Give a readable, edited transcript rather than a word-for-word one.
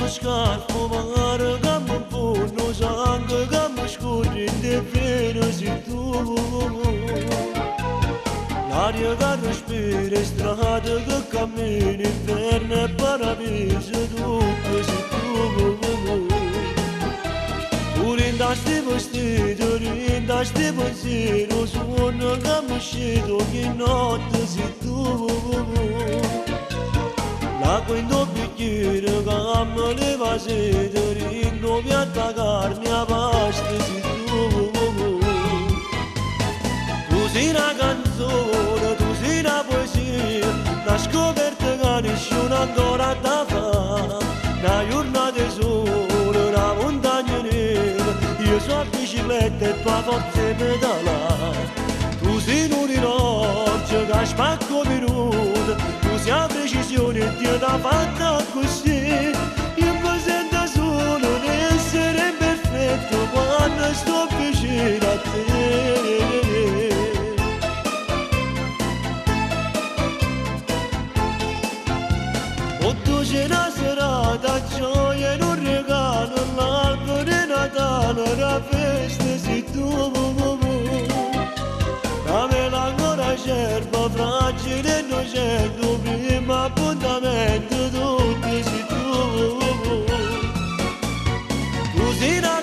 scar fumar gam puno sang gam scuri de frenos e tu l'aria da respire strada che cammini inferno paradiso tutto se tu Urindaste vestito, urindaste pensiero suono che mi scendo ogni notte se tu l'acqua in doppio bicchiere che mi leva sete rindo per attaccarmi a pasta se tu sei una canzone, tu sei una poesia una scoperta che nessuno ancora da fa una giornata sola, una montagna nera io so bicicletta e tua forza è pedalare tu sei un rinocchio che spacco minuto tu sei la precisione e Dio t'ha fatta così io mi sento solo di essere perfetto quando sto vicino a te c'è una serata gioia in un regalo l'albero di Natale la festa sei tu la mela ancora cerva fragile e innocente prima appuntamento tutti sei tu sei una